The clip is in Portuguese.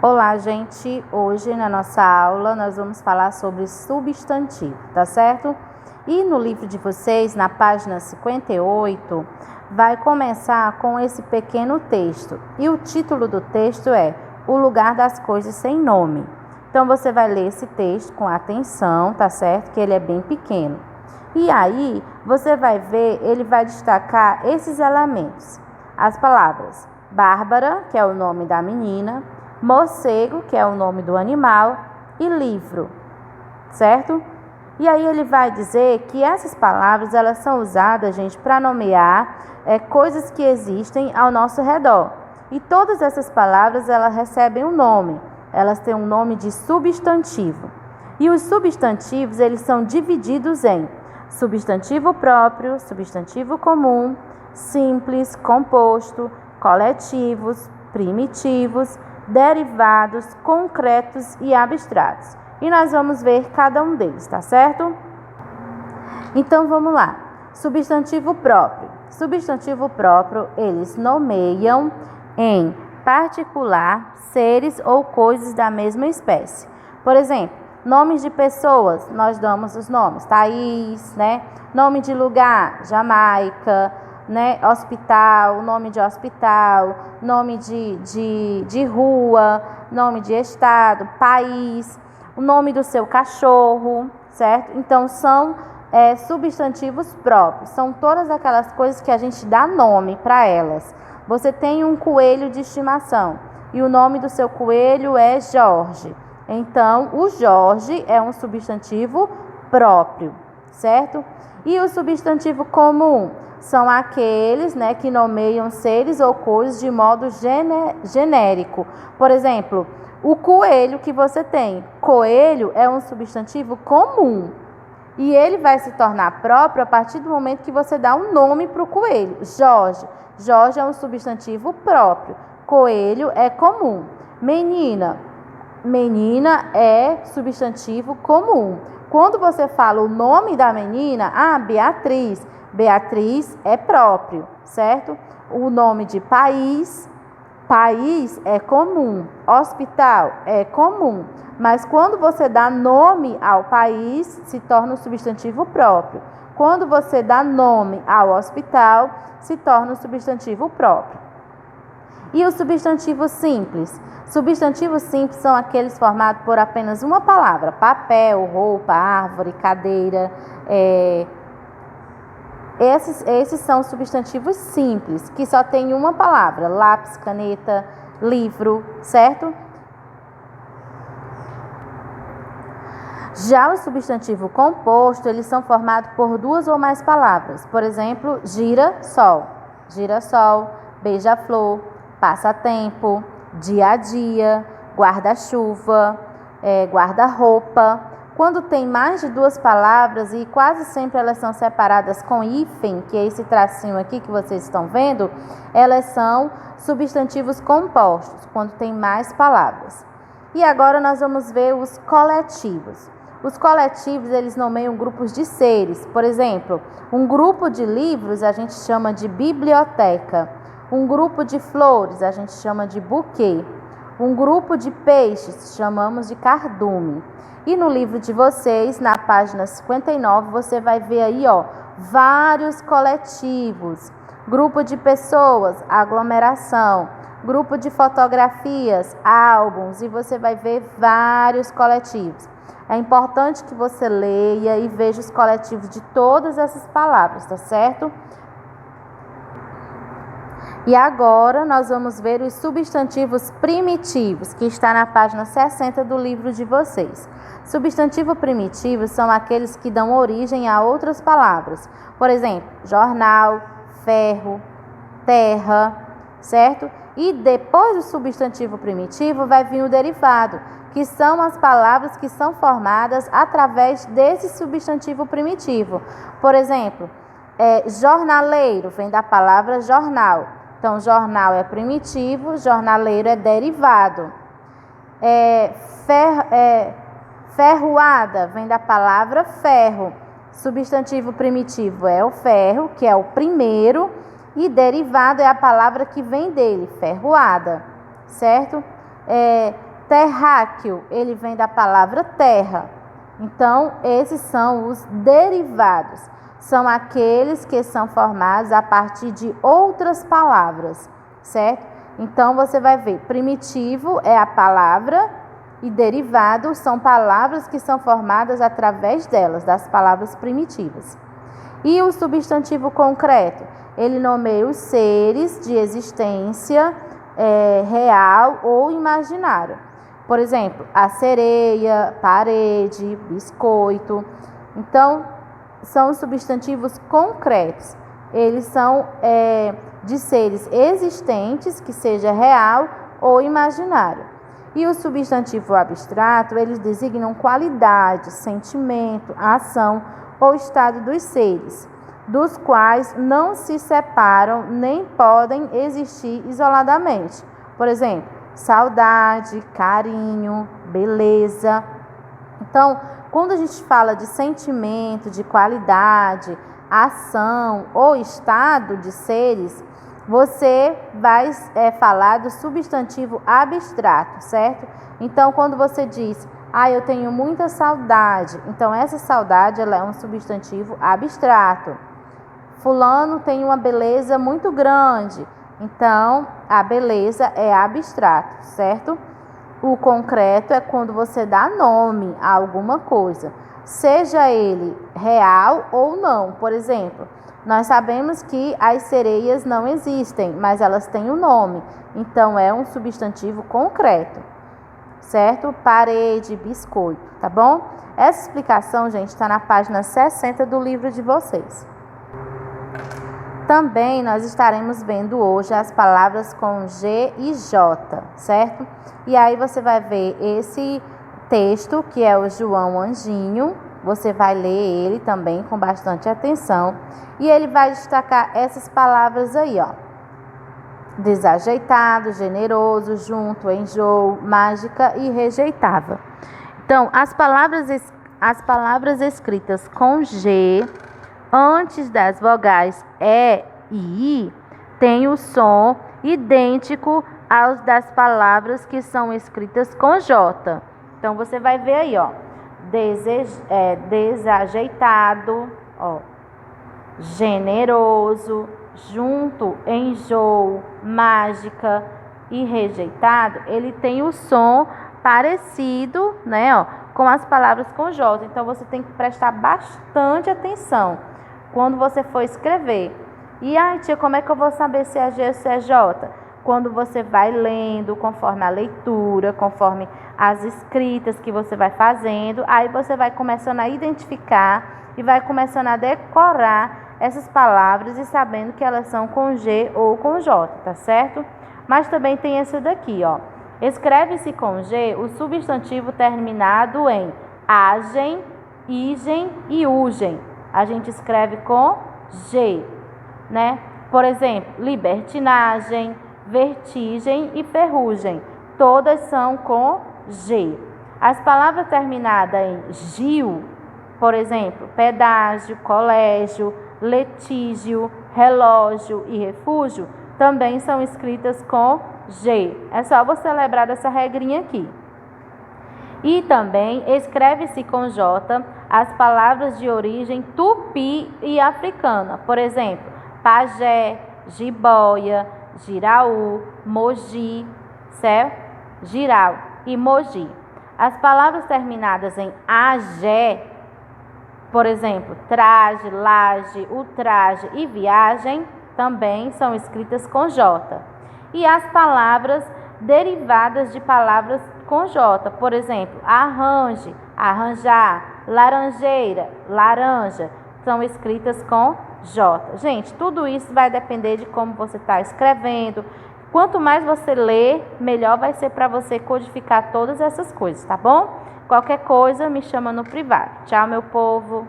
Olá, gente! Hoje na nossa aula nós vamos falar sobre substantivo, tá certo? E no livro de vocês, na página 58, vai começar com esse pequeno texto. E o título do texto é O Lugar das Coisas Sem Nome. Então você vai ler esse texto com atenção, tá certo? Que ele é bem pequeno. E aí você vai ver, ele vai destacar esses elementos. As palavras Bárbara, que é o nome da menina, morcego, que é o nome do animal, e livro, certo? E aí ele vai dizer que essas palavras, elas são usadas, gente, para nomear coisas que existem ao nosso redor. E todas essas palavras, elas recebem um nome, elas têm um nome de substantivo. E os substantivos, eles são divididos em substantivo próprio, substantivo comum, simples, composto, coletivos, primitivos, derivados, concretos e abstratos. E nós vamos ver cada um deles, tá certo? Então vamos lá. Substantivo próprio. Substantivo próprio, eles nomeiam em particular seres ou coisas da mesma espécie. Por exemplo, nomes de pessoas, nós damos os nomes. Thaís, né? Nome de lugar, Jamaica, né? Hospital, nome de hospital, nome de rua, nome de estado, país, o nome do seu cachorro, certo? Então, são substantivos próprios, são todas aquelas coisas que a gente dá nome para elas. Você tem um coelho de estimação e o nome do seu coelho é Jorge. Então, o Jorge é um substantivo próprio, certo? E o substantivo comum são aqueles, né, que nomeiam seres ou coisas de modo genérico. Por exemplo, o coelho que você tem. Coelho é um substantivo comum. E ele vai se tornar próprio a partir do momento que você dá um nome para o coelho. Jorge. Jorge é um substantivo próprio. Coelho é comum. Menina. Menina é substantivo comum. Quando você fala o nome da menina, Beatriz. Beatriz é próprio, certo? O nome de país, país é comum. Hospital é comum. Mas quando você dá nome ao país, se torna um substantivo próprio. Quando você dá nome ao hospital, se torna um substantivo próprio. E o substantivo simples? Substantivos simples são aqueles formados por apenas uma palavra. Papel, roupa, árvore, cadeira. Esses são substantivos simples, que só tem uma palavra. Lápis, caneta, livro, certo? Já o substantivo composto, eles são formados por duas ou mais palavras. Por exemplo, gira-sol, girassol, beija-flor, passatempo, dia a dia, guarda-chuva, guarda-roupa. Quando tem mais de duas palavras e quase sempre elas são separadas com hífen, que é esse tracinho aqui que vocês estão vendo, elas são substantivos compostos, quando tem mais palavras. E agora nós vamos ver os coletivos. Os coletivos, eles nomeiam grupos de seres. Por exemplo, um grupo de livros a gente chama de biblioteca. Um grupo de flores a gente chama de buquê. Um grupo de peixes chamamos de cardume. E no livro de vocês, na página 59, você vai ver aí, vários coletivos. Grupo de pessoas, aglomeração. Grupo de fotografias, álbuns. E você vai ver vários coletivos. É importante que você leia e veja os coletivos de todas essas palavras, tá certo? E agora nós vamos ver os substantivos primitivos, que está na página 60 do livro de vocês. Substantivos primitivos são aqueles que dão origem a outras palavras. Por exemplo, jornal, ferro, terra, certo? E depois do substantivo primitivo vai vir o derivado, que são as palavras que são formadas através desse substantivo primitivo. Por exemplo, jornaleiro vem da palavra jornal. Então, jornal é primitivo, jornaleiro é derivado. Ferroada vem da palavra ferro. Substantivo primitivo é o ferro, que é o primeiro, e derivado é a palavra que vem dele, ferroada, certo? terráqueo, ele vem da palavra terra. Então, esses são os derivados. São aqueles que são formados a partir de outras palavras, certo? Então, você vai ver, primitivo é a palavra e derivado são palavras que são formadas através delas, das palavras primitivas. E o substantivo concreto, ele nomeia os seres de existência real ou imaginária. Por exemplo, a sereia, parede, biscoito. Então, são substantivos concretos. Eles são de seres existentes, que seja real ou imaginário. E o substantivo abstrato, eles designam qualidade, sentimento, ação ou estado dos seres, dos quais não se separam nem podem existir isoladamente. Por exemplo, saudade, carinho, beleza. Então, quando a gente fala de sentimento, de qualidade, ação ou estado de seres, você vai falar do substantivo abstrato, certo? Então, quando você diz, eu tenho muita saudade, então essa saudade ela é um substantivo abstrato. Fulano tem uma beleza muito grande, então a beleza é abstrato, certo? O concreto é quando você dá nome a alguma coisa, seja ele real ou não. Por exemplo, nós sabemos que as sereias não existem, mas elas têm um nome, então é um substantivo concreto, certo? Parede, biscoito, tá bom? Essa explicação, gente, está na página 60 do livro de vocês. Também nós estaremos vendo hoje as palavras com G e J, certo? E aí você vai ver esse texto, que é o João Anjinho. Você vai ler ele também com bastante atenção. E ele vai destacar essas palavras aí, ó. Desajeitado, generoso, junto, enjoo, mágica e rejeitável. Então, as palavras escritas com G, antes das vogais E e I, tem o som idêntico aos das palavras que são escritas com J. Então, você vai ver aí, ó. Desajeitado, ó. Generoso, junto, enjoo, mágica e rejeitado. Ele tem o som parecido, né, ó, com as palavras com J. Então, você tem que prestar bastante atenção quando você for escrever. E, tia, como é que eu vou saber se é G ou se é J? Quando você vai lendo, conforme a leitura, conforme as escritas que você vai fazendo, aí você vai começando a identificar e vai começando a decorar essas palavras e sabendo que elas são com G ou com J, tá certo? Mas também tem esse daqui, ó. Escreve-se com G o substantivo terminado em agem, igem e ugem. A gente escreve com G, né? Por exemplo, libertinagem, vertigem e ferrugem. Todas são com G. As palavras terminadas em gil, por exemplo, pedágio, colégio, letígio, relógio e refúgio, também são escritas com G. É só você lembrar dessa regrinha aqui. E também escreve-se com J as palavras de origem tupi e africana. Por exemplo, pajé, jiboia, Jiraú, Mogi, certo? Giral e Mogi. As palavras terminadas em agé, por exemplo, traje, laje, ultraje e viagem, também são escritas com J. E as palavras derivadas de palavras com J, por exemplo, arranje, arranjar, laranjeira, laranja, são escritas com J. Gente, tudo isso vai depender de como você está escrevendo. Quanto mais você ler, melhor vai ser para você codificar todas essas coisas, tá bom? Qualquer coisa, me chama no privado. Tchau, meu povo!